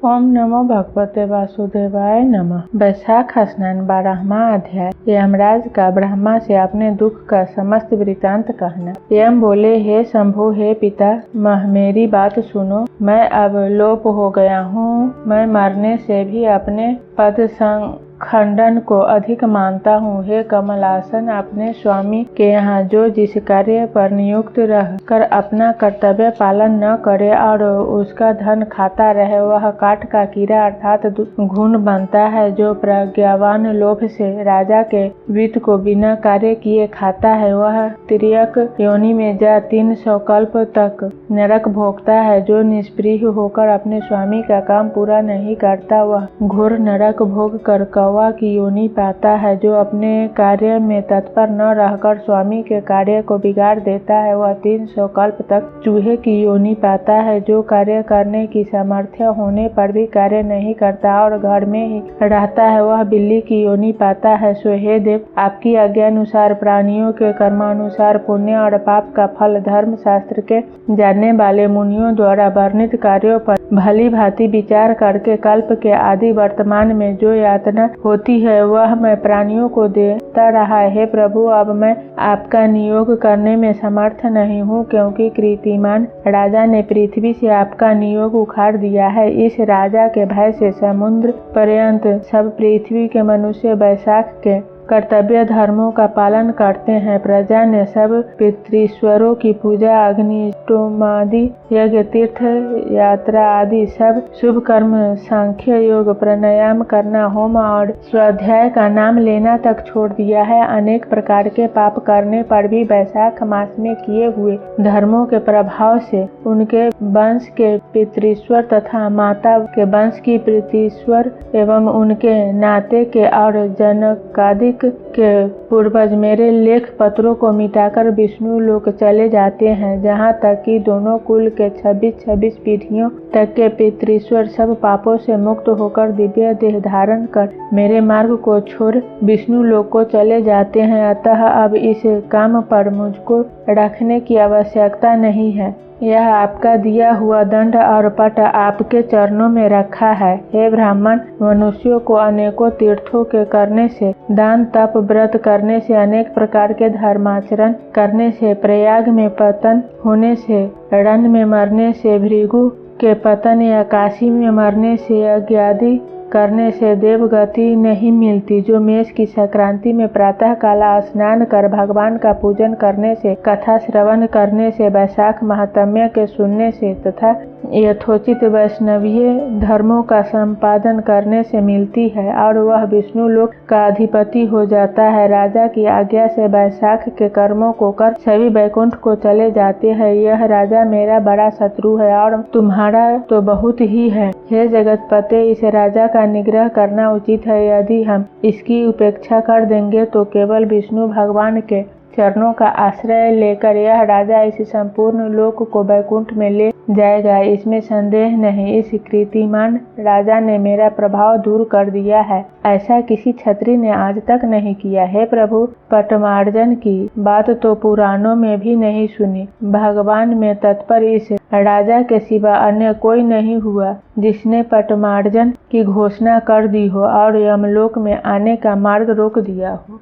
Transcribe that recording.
ओम नमो भगवते वासुदेवाय नमः। वैशाख स्नान 12वां अध्याय। यमराज का ब्रह्मा से अपने दुख का समस्त वृतांत कहना। यम बोले, हे शंभु, हे पिता, मेरी बात सुनो। मैं अब लोप हो गया हूँ। मैं मरने से भी अपने पद खंडन को अधिक मानता हूँ। हे कमलासन, अपने स्वामी के यहाँ जो जिस कार्य पर नियुक्त रह कर अपना कर्तव्य पालन न करे और उसका धन खाता रहे, वह काठ का कीड़ा अर्थात घुन बनता है। जो प्रज्ञावान लोभ से राजा के वित्त को बिना कार्य किए खाता है, वह तिर्यक योनि में जा 300 कल्प तक नरक भोगता है। जो निष्प्रिय होकर अपने स्वामी का काम पूरा नहीं करता, वह घोर नरक भोग कर कौवा की योनि पाता है। जो अपने कार्य में तत्पर न रहकर स्वामी के कार्य को बिगाड़ देता है, वह 300 कल्प तक चूहे की योनि पाता है। जो कार्य करने की सामर्थ्य होने पर भी कार्य नहीं करता और घर में ही रहता है, वह बिल्ली की योनि पाता है। सो हे देव, आपकी आज्ञानुसार प्राणियों के कर्मानुसार पुण्य और पाप का फल धर्म शास्त्र के जानने वाले मुनियों द्वारा वर्णित कार्यों पर भली भांति विचार करके कल्प के आदि वर्तमान में जो यातना होती है, वह मैं प्राणियों को देता रहा। हे प्रभु, अब मैं आपका नियोग करने में समर्थ नहीं हूँ, क्योंकि कीर्तिमान राजा ने पृथ्वी से आपका नियोग उखाड़ दिया है। इस राजा के भय से समुद्र पर्यंत सब पृथ्वी के मनुष्य वैशाख के कर्तव्य धर्मों का पालन करते हैं। प्रजा ने सब पितृश्वरों की पूजा, अग्निष्टोमादि यज्ञ, तीर्थ यात्रा आदि सब शुभ कर्म, सांख्य योग, प्राणायाम करना, होम और स्वाध्याय का नाम लेना तक छोड़ दिया है। अनेक प्रकार के पाप करने पर भी वैशाख मास में किए हुए धर्मों के प्रभाव से उनके वंश के पितृश्वर तथा माता के वंश की पितृश्वर एवं उनके नाते के और जनकादिक के पूर्वज मेरे लेख पत्रों को मिटाकर विष्णु लोक चले जाते हैं, जहाँ तक कि दोनों कुल के 26 पीढ़ियों तक के पितृश्वर सब पापों से मुक्त होकर दिव्य देह धारण कर मेरे मार्ग को छोड़ विष्णु लोक को चले जाते हैं। अतः अब इस काम पर मुझको रखने की आवश्यकता नहीं है। यह आपका दिया हुआ दंड और पट आपके चरणों में रखा है। हे ब्राह्मण, मनुष्यों को अनेकों तीर्थों के करने से, दान तप व्रत करने से, अनेक प्रकार के धर्माचरण करने से, प्रयाग में पतन होने से, रण में मरने से, भृगु के पतन या काशी में मरने से, यज्ञ आदि करने से देवगति नहीं मिलती। जो मेष की संक्रांति में प्रातः काला स्नान कर भगवान का पूजन करने से, कथा श्रवण करने से, वैशाख महात्म्य के सुनने से तथा यथोचित वैष्णवीय धर्मों का संपादन करने से मिलती है और वह विष्णु लोक का अधिपति हो जाता है। राजा की आज्ञा से वैशाख के कर्मों को कर सभी वैकुंठ को चले जाते हैं। यह राजा मेरा बड़ा शत्रु है और तुम्हारा तो बहुत ही है। हे जगतपते, इस राजा का निग्रह करना उचित है। यदि हम इसकी उपेक्षा कर देंगे तो केवल विष्णु भगवान के चरणों का आश्रय लेकर यह राजा इस संपूर्ण लोक को वैकुंठ में ले जाएगा, इसमें संदेह नहीं। इस कीर्तिमान राजा ने मेरा प्रभाव दूर कर दिया है, ऐसा किसी क्षत्रिय ने आज तक नहीं किया। हे प्रभु, पटमार्जन की बात तो पुराणों में भी नहीं सुनी। भगवान में तत्पर इस राजा के सिवा अन्य कोई नहीं हुआ जिसने पटमार्जन की घोषणा कर दी हो और यमलोक में आने का मार्ग रोक दिया हो।